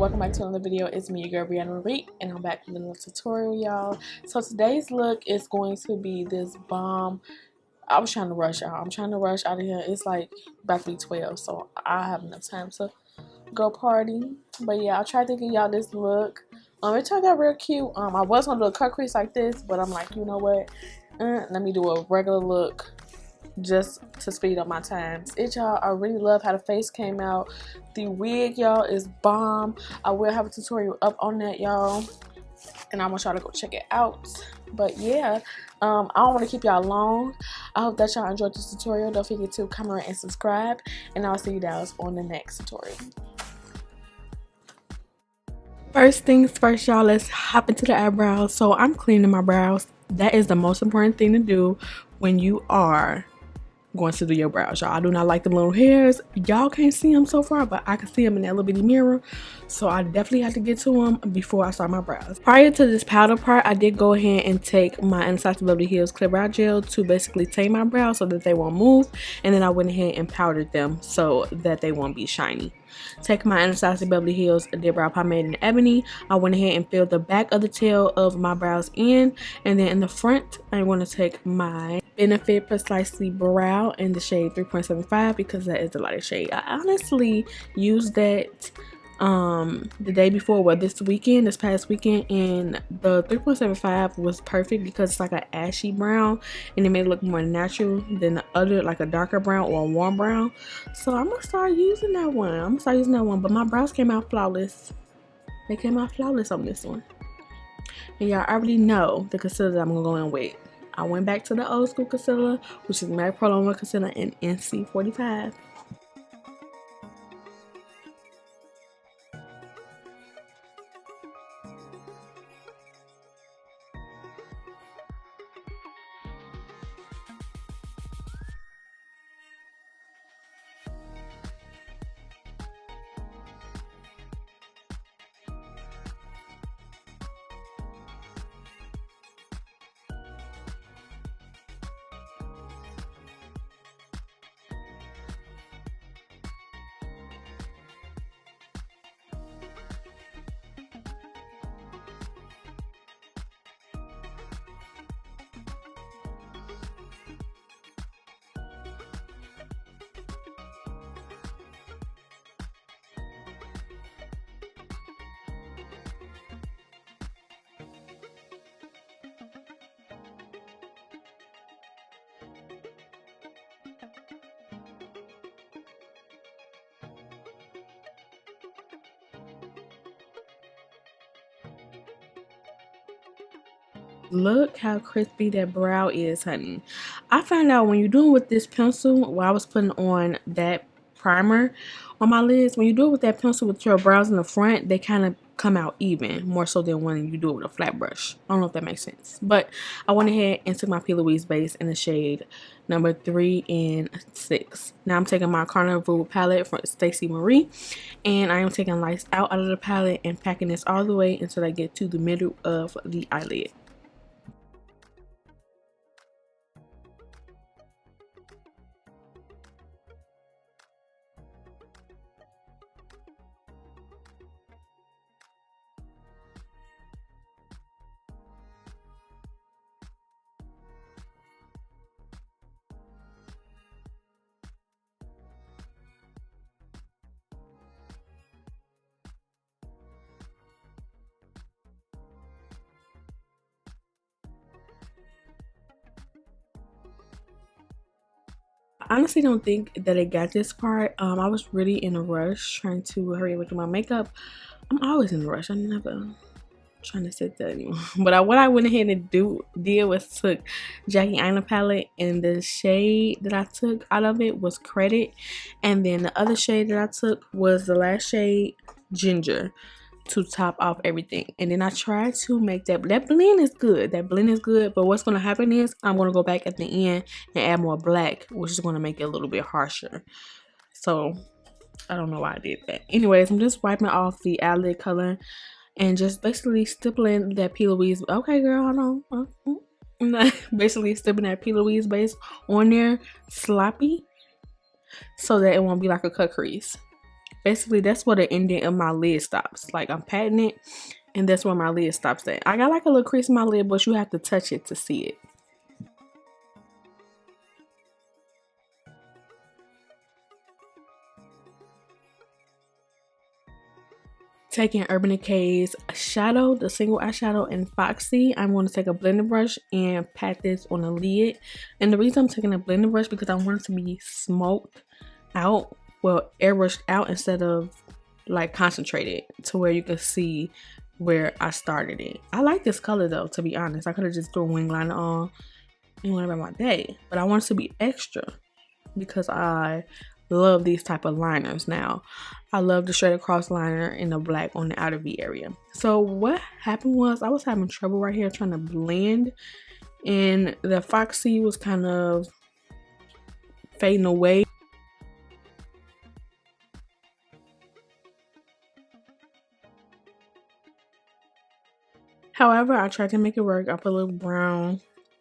welcome back to another video. It's me, your girl Briana Marie, and I'm back with another tutorial, y'all. So today's look is going to be this bomb. I was trying to rush, y'all. I'm trying to rush out of here. It's like about to be 12, so I have enough time to go party. But yeah, I tried to give y'all this look. It turned out real cute. I was gonna do a cut crease like this, but I'm like, you know what? Let me do a regular look just to speed up my times. Y'all, I really love how the face came out. The wig, y'all, is bomb. I will have a tutorial up on that, y'all, and I want y'all to go check it out. But yeah, I don't want to keep y'all long. I hope that y'all enjoyed this tutorial. Don't forget to comment and subscribe, and I'll see you guys on the next tutorial. First things first, y'all, let's hop into the eyebrows. So I'm cleaning my brows. That is the most important thing to do when you are going to do your brows, y'all. I do not like the little hairs. Y'all can't see them so far, but I can see them in that little bitty mirror, so I definitely have to get to them before I start my brows. Prior to this powder part, I did go ahead and take my Anastasia Beverly Hills Clear Brow Gel to basically tame my brows so that they won't move, and then I went ahead and powdered them so that they won't be shiny. Take my Anastasia Beverly Hills Dip Brow Pomade in Ebony. I went ahead and filled the back of the tail of my brows in, and then in the front I want to take my Benefit Precisely Brow in the shade 3.75 because that is the lightest shade. I honestly used that the day before, well, this past weekend, and the 3.75 was perfect because it's like an ashy brown and it made it look more natural than the other, like a darker brown or a warm brown. So I'm gonna start using that one. But my brows came out flawless. They came out flawless on this one. And y'all already know the concealer that I'm gonna go in with. I went back to the old school concealer, which is MAC Pro Longwear Concealer in NC45. Look how crispy that brow is, honey. I found out when you're doing with this pencil, while I was putting on that primer on my lids, when you do it with that pencil with your brows in the front, they kind of come out even, more so than when you do it with a flat brush. I don't know if that makes sense. But I went ahead and took my P. Louise base in the shade number 3 and 6. Now I'm taking my Carnival palette from Stacey Marie, and I am taking lights out of the palette and packing this all the way until I get to the middle of the eyelid. I honestly don't think that I got this part. I was really in a rush trying to hurry up with my makeup. I'm always in a rush. I'm never trying to sit there anymore. But what I went ahead and did was took Jackie Eyeliner palette, and the shade that I took out of it was Credit, and then the other shade that I took was the last shade, Ginger, to top off everything. And then I tried to make that blend is good. That blend is good, but what's going to happen is I'm going to go back at the end and add more black, which is going to make it a little bit harsher. So I don't know why I did that. Anyways, I'm just wiping off the eyelid color and just basically stippling that P. Louise. Okay, girl, hold on. Basically stippling that P. Louise base on there sloppy so that it won't be like a cut crease. basically that's where the ending of my lid stops. Like I'm patting it, and that's where my lid stops at. I got like a little crease in my lid, but you have to touch it to see it. Taking Urban Decay's shadow, the single eyeshadow in Foxy, I'm going to take a blending brush and pat this on the lid. And the reason I'm taking a blending brush because I want it to be smoked out, well, airbrushed out instead of like concentrated to where you can see where I started it. I like this color though, to be honest. I could have just threw a wing liner on and went about my day, but I want it to be extra because I love these type of liners. Now I love the straight across liner in the black on the outer V area. So what happened was I was having trouble right here trying to blend, and the Foxy was kind of fading away. However, I tried to make it work. I put a little brown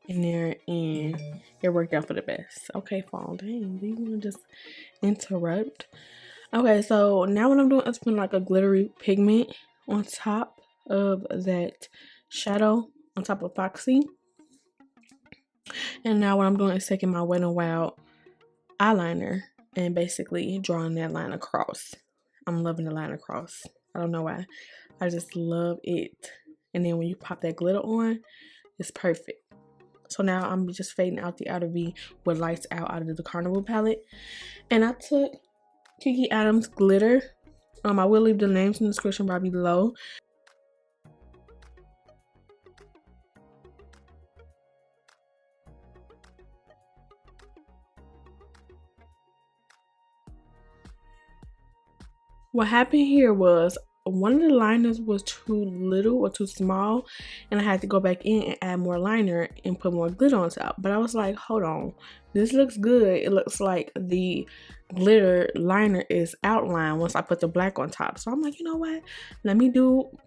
in there and it worked out for the best. Okay, fall, dang, do you want to just interrupt? Okay, so now what I'm doing is putting like a glittery pigment on top of that shadow on top of Foxy. And now what I'm doing is taking my Wet n Wild eyeliner and basically drawing that line across. I'm loving the line across. I don't know why. I just love it. And then when you pop that glitter on, it's perfect. So now I'm just fading out the outer V with Lights Out of the Carnival palette. And I took Kiki Adams glitter. I will leave the names in the description bar below. What happened here was one of the liners was too little or too small, and I had to go back in and add more liner and put more glitter on top. But I was like, hold on, this looks good. It looks like the glitter liner is outlined once I put the black on top. So I'm like, you know what, let me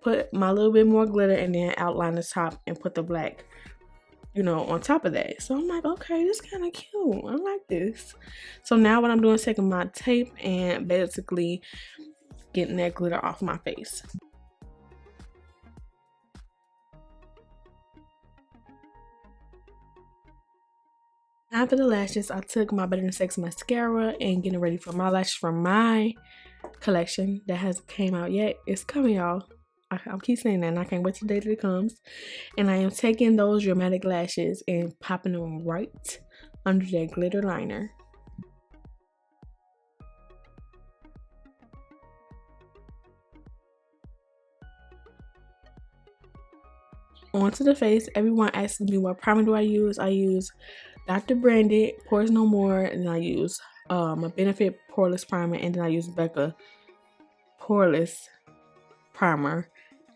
put my little bit more glitter and then outline the top and put the black, you know, on top of that. So I'm like, okay, this is kind of cute. I like this. So now what I'm doing is taking my tape and basically getting that glitter off my face. After the lashes, I took my Better Than Sex mascara and getting ready for my lashes from my collection that hasn't came out yet. It's coming, y'all. I keep saying that and I can't wait till the day that it comes. And I am taking those dramatic lashes and popping them right under that glitter liner. Onto the face. Everyone asks me what primer do I use. I use Dr. Branded Pores No More, and I use a Benefit Poreless Primer, and then I use Becca Poreless Primer,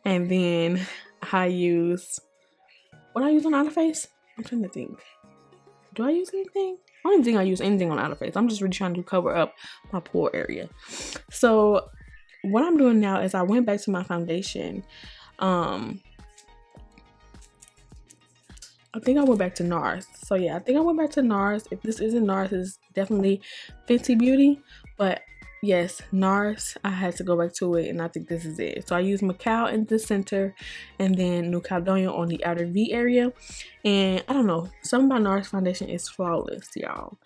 and then I use what I use on outer face. I'm trying to think. Do I use anything? I don't even think I use anything on outer face. I'm just really trying to cover up my pore area. So what I'm doing now is I went back to my foundation. I think I went back to Nars. So yeah, I think I went back to Nars. If this isn't Nars, it's definitely Fenty Beauty. But yes, Nars, I had to go back to it, and I think this is it. So I use Macao in the center and then New Caledonia on the outer V area. And I don't know, something about Nars foundation is flawless, y'all.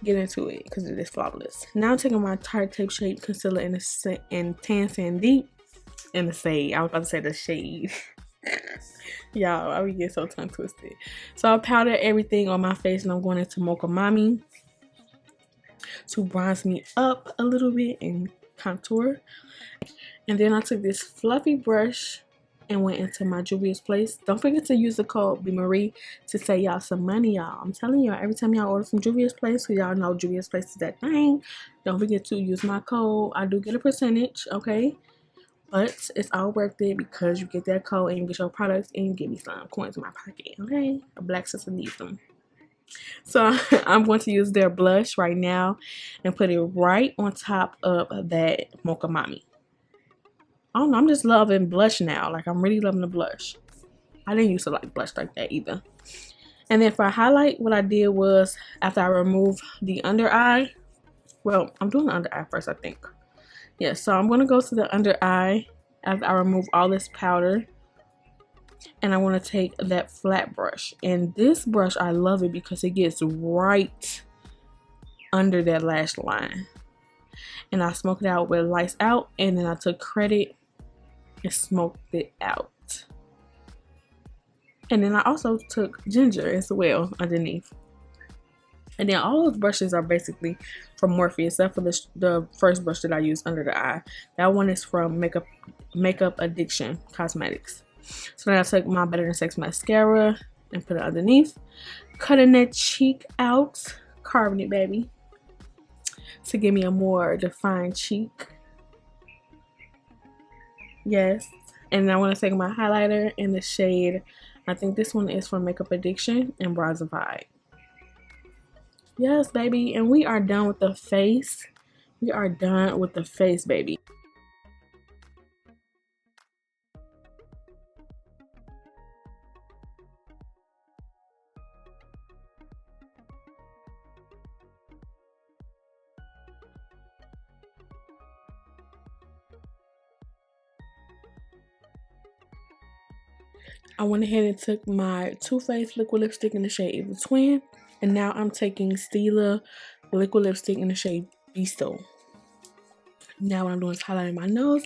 Get into it because it is flawless. Now I'm taking my Tarte Tape Shape Concealer in Tan Sand Deep in the shade. I was about to say the shade. Y'all, I would get so tongue twisted. So I powdered everything on my face, and I'm going into Mocha Mami to bronze me up a little bit and contour. And then I took this fluffy brush and went into my Juvia's Place. Don't forget to use the code BMarie to save y'all some money, y'all. I'm telling y'all, every time y'all order from Juvia's Place, because y'all know Juvia's Place is that thing, don't forget to use my code. I do get a percentage, okay? But it's all worth it because you get that code and you get your products and you get me some coins in my pocket, okay? A black sister needs them. So I'm going to use their blush right now and put it right on top of that Mocha Mami. I don't know, I'm just loving blush now. Like, I'm really loving the blush. I didn't used to like blush like that either. And then for a highlight, what I did was, after I removed the under eye, well, I'm doing the under eye first, I think. Yeah, so I'm going to go to the under eye after I remove all this powder. And I want to take that flat brush. And this brush, I love it because it gets right under that lash line. And I smoked it out with lights out. And then I took credit and smoked it out. And then I also took ginger as well underneath. And then all those brushes are basically from Morphe, except for the first brush that I used under the eye. That one is from Makeupaddictioncosmetics. So then I took my Better Than Sex mascara and put it underneath. Cutting that cheek out, carving it, baby, to give me a more defined cheek. Yes. And I want to take my highlighter in the shade, I think this one is from Makeup Addiction and Bronzified. Yes, baby. And we are done with the face. We are done with the face, baby. I went ahead and took my Too Faced liquid lipstick in the shade Evil Twin. And now I'm taking Stilla liquid lipstick in the shade Beso. Now what I'm doing is highlighting my nose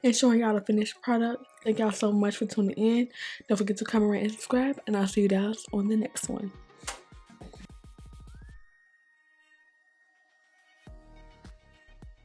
and showing y'all the finished product. Thank y'all so much for tuning in. Don't forget to comment, rate, and subscribe. And I'll see you guys on the next one.